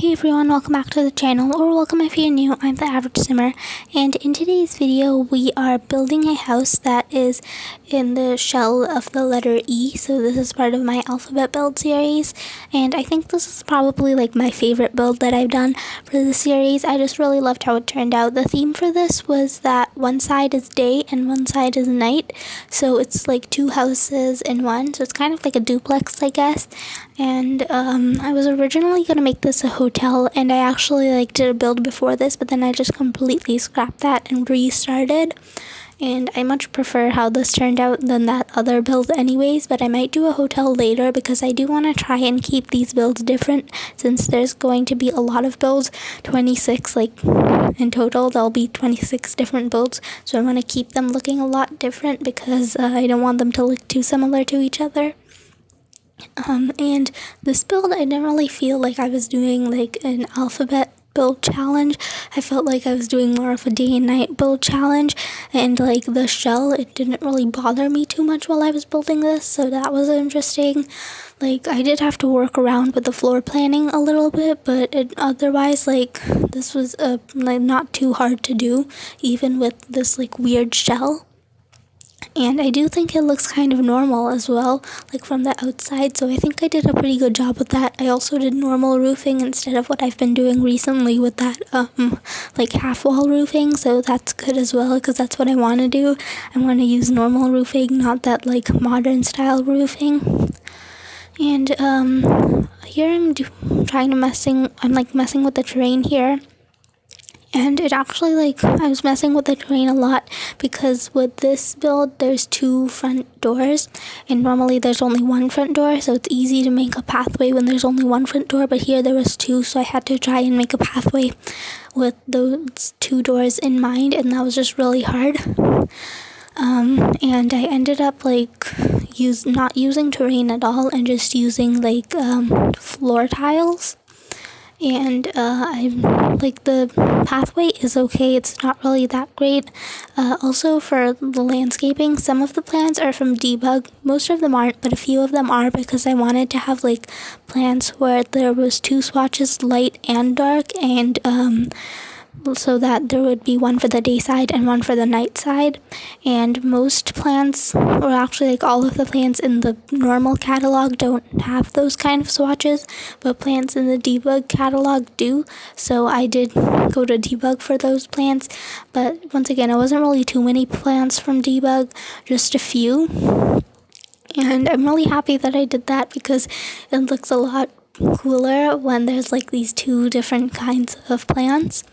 Hey everyone, welcome back to the channel, or welcome if you're new. I'm the Average Simmer, and in today's video we are building a house that is in the shell of the letter E. So this is part of my alphabet build series, and I think this is probably like my favorite build that I've done for the series. I just really loved how it turned out. The theme for this was that one side is day and one side is night, so it's like two houses in one, so it's kind of like a duplex, I guess. And I was originally gonna make this a hotel, and I actually did a build before this, but then I just completely scrapped that and restarted. And I much prefer how this turned out than that other build anyways, but I might do a hotel later because I do want to try and keep these builds different, since there's going to be a lot of builds, 26 in total. There'll be 26 different builds, so I want to keep them looking a lot different because I don't want them to look too similar to each other. And this build, I didn't really feel like I was doing an alphabet build challenge. I felt like I was doing more of a day and night build challenge, and the shell, it didn't really bother me too much while I was building this, so that was interesting. I did have to work around with the floor planning a little bit, but otherwise this was not too hard to do, even with this weird shell. And I do think it looks kind of normal as well, from the outside, so I think I did a pretty good job with that. I also did normal roofing instead of what I've been doing recently with that half wall roofing, so that's good as well because that's what I want to do. I want to use normal roofing, not that modern style roofing. And here I'm messing with the terrain here. And it actually, I was messing with the terrain a lot because with this build, there's two front doors, and normally there's only one front door, so it's easy to make a pathway when there's only one front door, but here there was two, so I had to try and make a pathway with those two doors in mind, and that was just really hard. And I ended up not using terrain at all and just using floor tiles. And the pathway is okay, it's not really that great. Also for the landscaping, some of the plants are from Debug, most of them aren't, but a few of them are, because I wanted to have plants where there was two swatches, light and dark, and so that there would be one for the day side and one for the night side. And most plants, or actually all of the plants in the normal catalog, don't have those kind of swatches, but plants in the Debug catalog do, so I did go to Debug for those plants. But once again, it wasn't really too many plants from Debug, just a few, and I'm really happy that I did that because it looks a lot cooler when there's these two different kinds of plants.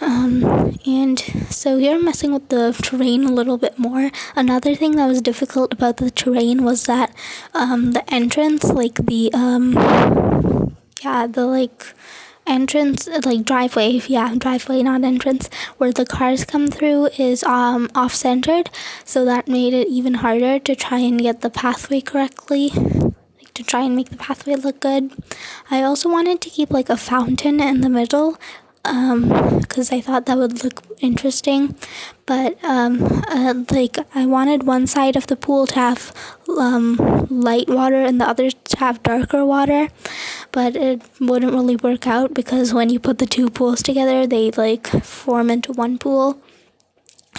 And so here I'm messing with the terrain a little bit more. Another thing that was difficult about the terrain was that the entrance, entrance, driveway, not entrance, where the cars come through is off-centered, so that made it even harder to try and get the pathway correctly, to try and make the pathway look good. I also wanted to keep a fountain in the middle, because I thought that would look interesting, but I wanted one side of the pool to have light water and the other to have darker water, but it wouldn't really work out because when you put the two pools together, they form into one pool.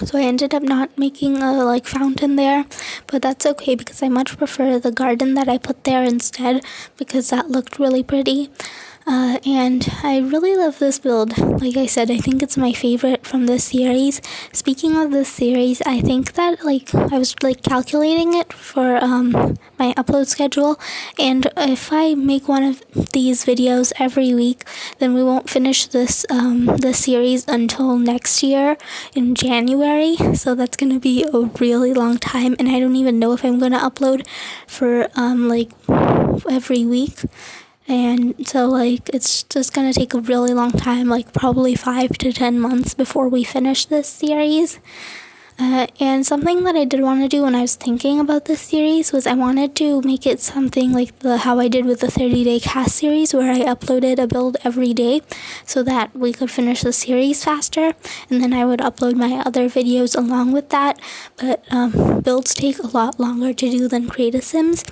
So I ended up not making a fountain there, but that's okay because I much prefer the garden that I put there instead, because that looked really pretty. And I really love this build. Like I said, I think it's my favorite from this series. Speaking of this series, I think that I was calculating it for my upload schedule, and if I make one of these videos every week, then we won't finish this series until next year in January. So that's gonna be a really long time, and I don't even know if I'm gonna upload for every week. And so it's just gonna take a really long time, probably 5 to 10 months before we finish this series. And something that I did want to do when I was thinking about this series was I wanted to make it something how I did with the 30-day cast series, where I uploaded a build every day so that we could finish the series faster, and then I would upload my other videos along with that. But builds take a lot longer to do than Create a Sims.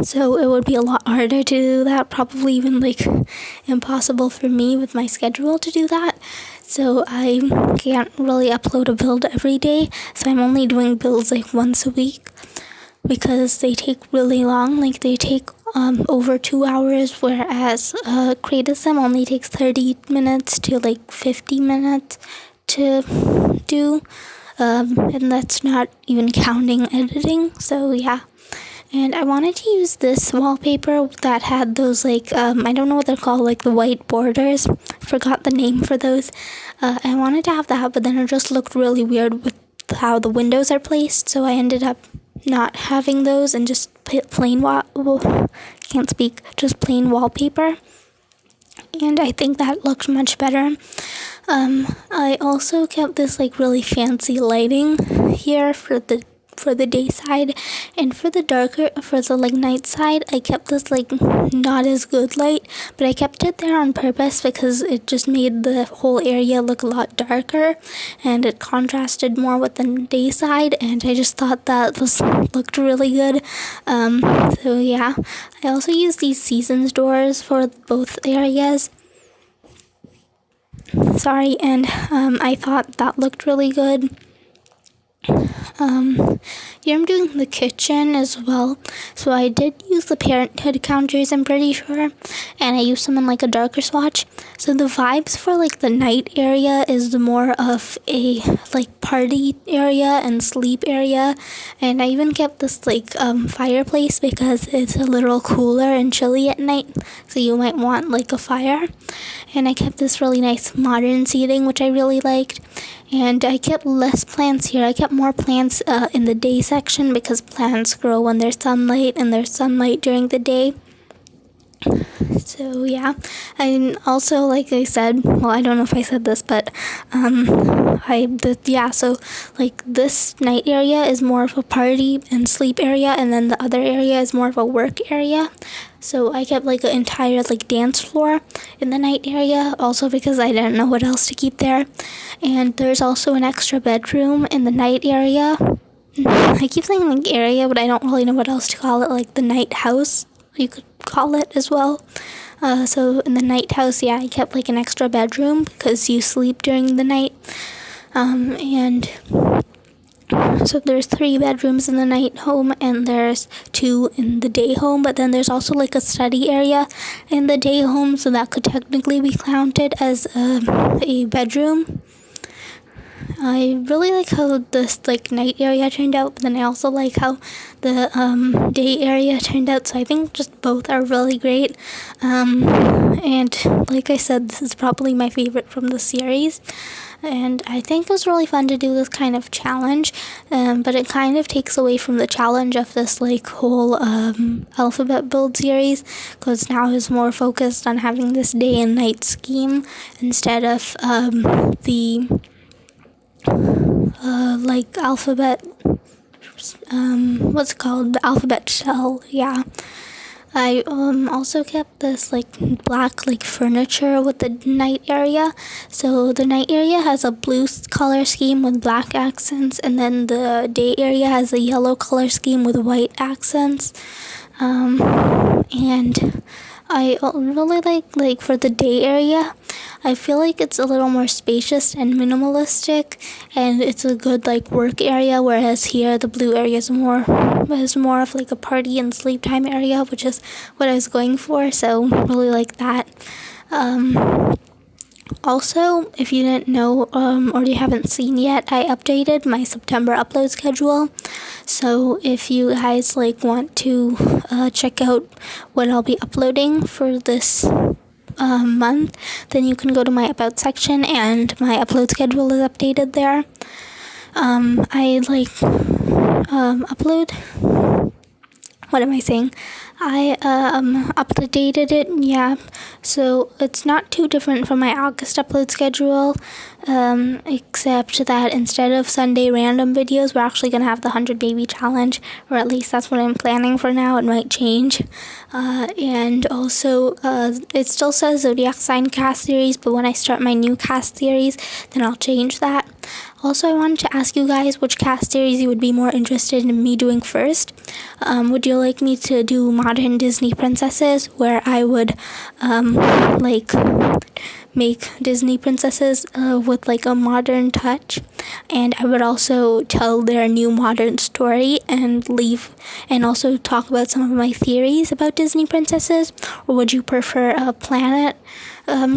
So it would be a lot harder to do that, probably even like impossible for me with my schedule to do that. So I can't really upload a build every day, so I'm only doing builds like once a week because they take really long. Like they take over 2 hours, whereas Create Sim only takes 30 minutes to like 50 minutes to do, and that's not even counting editing. So yeah. And I wanted to use this wallpaper that had those like, I don't know what they're called, like the white borders. Forgot the name for those. I wanted to have that, but then it just looked really weird with how the windows are placed. So I ended up not having those and just plain just plain wallpaper. And I think that looked much better. I also kept this like really fancy lighting here for the day side, and for the like night side, I kept this like not as good light, but I kept it there on purpose because it just made the whole area look a lot darker and it contrasted more with the day side, and I just thought that looked really good. So yeah, I also used these seasons doors for both areas. Sorry, and I thought that looked really good. Here I'm doing the kitchen as well. So I did use the parenthood counters, I'm pretty sure, and I used them in like a darker swatch. So the vibes for like the night area is more of a like party area and sleep area, and I even kept this like fireplace because it's a little cooler and chilly at night, so you might want like a fire. And I kept this really nice modern seating, which I really liked. And I kept less plants here. I kept more plants in the day section because plants grow when there's sunlight, and there's sunlight during the day. So yeah, and also like I said, well, I don't know if I said this, but so like this night area is more of a party and sleep area, and then the other area is more of a work area. So I kept like an entire like dance floor in the night area, also because I didn't know what else to keep there. And there's also an extra bedroom in the night area. I keep saying like area, but I don't really know what else to call it, like the night house, you could call it as well. So in the night house, yeah, I kept like an extra bedroom because you sleep during the night. And so there's 3 bedrooms in the night home, and there's 2 in the day home, but then there's also like a study area in the day home, so that could technically be counted as a bedroom. I really like how this like night area turned out, but then I also like how the day area turned out, so I think just both are really great. And like I said, this is probably my favorite from the series, and I think it was really fun to do this kind of challenge, but it kind of takes away from the challenge of this like whole alphabet build series, because now it's more focused on having this day and night scheme instead of the like alphabet, what's it called? The alphabet shell, yeah. I also kept this like black like furniture with the night area. So the night area has a blue color scheme with black accents, and then the day area has a yellow color scheme with white accents. And I really like for the day area, I feel like it's a little more spacious and minimalistic, and it's a good like work area, whereas here the blue area is more of like a party and sleep time area, which is what I was going for, so really like that. Also, if you didn't know or you haven't seen yet, I updated my September upload schedule. So if you guys like want to check out what I'll be uploading for this month, then you can go to my about section, and my upload schedule is updated there. I like upload. What am I saying? I updated it, yeah. So it's not too different from my August upload schedule, except that instead of Sunday random videos, we're actually going to have the 100 baby challenge, or at least that's what I'm planning for now. It might change. And also, it still says Zodiac Sign Cast Series, but when I start my new cast series, then I'll change that. Also, I wanted to ask you guys which cast series you would be more interested in me doing first. Would you like me to do modern Disney princesses, where I would like make Disney princesses with like a modern touch, and I would also tell their new modern story and also talk about some of my theories about Disney princesses? Or would you prefer a planet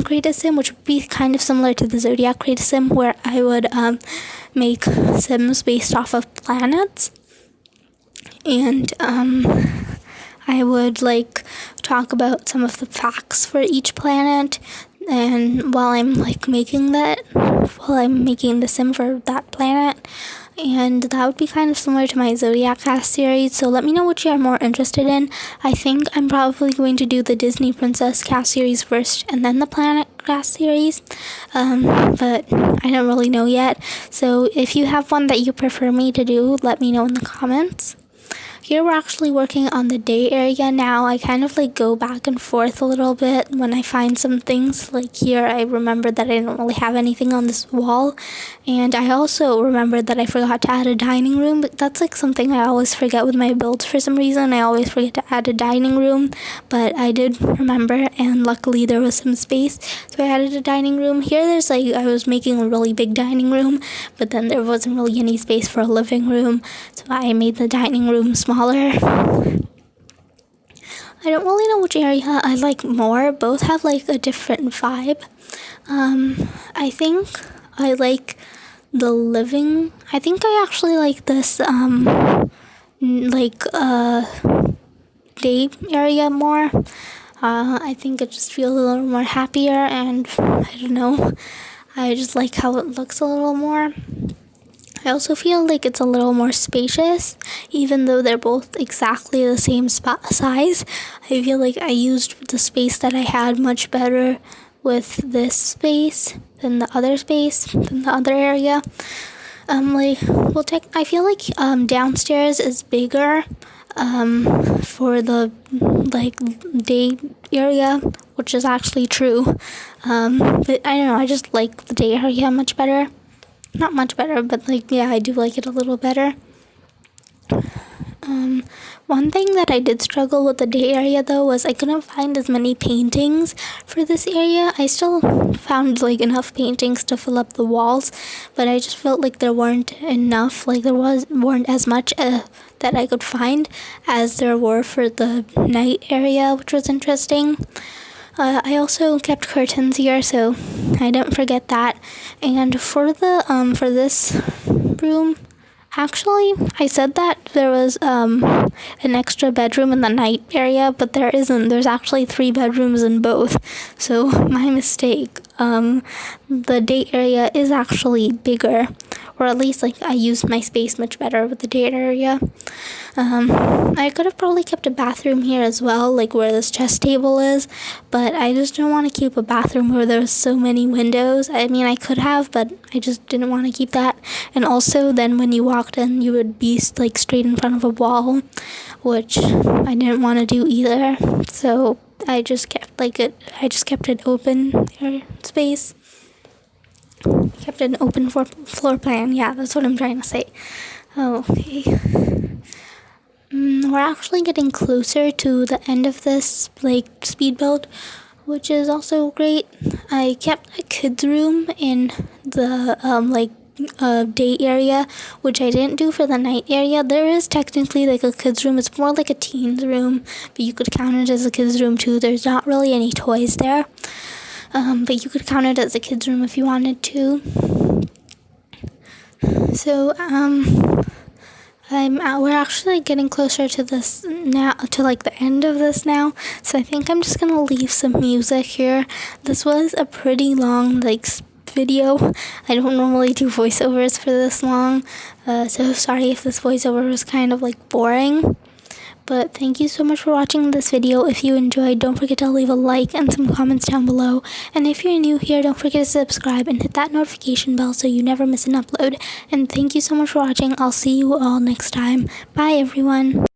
create sim, which would be kind of similar to the Zodiac create sim, where I would make sims based off of planets, and I would like talk about some of the facts for each planet, and while I'm making the sim for that planet. And that would be kind of similar to my Zodiac cast series, so let me know what you are more interested in. I think I'm probably going to do the Disney Princess cast series first, and then the Planet cast series, but I don't really know yet. So if you have one that you prefer me to do, let me know in the comments. Here we're actually working on the day area now. I kind of go back and forth a little bit when I find some things. Like here, I remembered that I don't really have anything on this wall. And I also remembered that I forgot to add a dining room. But that's something I always forget with my builds for some reason. I always forget to add a dining room. But I did remember, and luckily there was some space. So I added a dining room. Here there's I was making a really big dining room, but then there wasn't really any space for a living room. So I made the dining room smaller. I don't really know which area I like more. Both have a different vibe. I think I like the living. I think I actually like this day area more. I think it just feels a little more happier, and I don't know. I just like how it looks a little more. I also feel like it's a little more spacious, even though they're both exactly the same size. I feel like I used the space that I had much better with this space than the other area. I feel like downstairs is bigger for the day area, which is actually true. But I don't know, I just like the day area much better. Not much better, but I do like it a little better. One thing that I did struggle with the day area though was I couldn't find as many paintings for this area. I still found enough paintings to fill up the walls, but I just felt like there weren't enough. Weren't as much that I could find as there were for the night area, which was interesting. I also kept curtains here, so I didn't forget that. And for this room, actually, I said that there was an extra bedroom in the night area, but there isn't. There's actually 3 bedrooms in both. So my mistake. The day area is actually bigger, or at least I used my space much better with the day area. I could have probably kept a bathroom here as well, where this chess table is, but I just don't want to keep a bathroom where there's so many windows. I mean, I could have, but I just didn't want to keep that. And also, then when you walked in, you would be straight in front of a wall, which I didn't want to do either. So I just kept it open space. Kept it an open floor plan. Yeah, that's what I'm trying to say. Okay. We're actually getting closer to the end of this speed build, which is also great. I kept a kids room in the day area, which I didn't do for the night area. There is technically a kids room. It's more like a teens room, but you could count it as a kids room too. There's not really any toys there, but you could count it as a kids room if you wanted to. So we're actually getting closer to this now, to the end of this now. So I think I'm just gonna leave some music here. This was a pretty long video. I don't normally do voiceovers for this long, so sorry if this voiceover was kind of boring. But thank you so much for watching this video. If you enjoyed, don't forget to leave a like and some comments down below. And if you're new here, don't forget to subscribe and hit that notification bell so you never miss an upload. And thank you so much for watching. I'll see you all next time. Bye, everyone.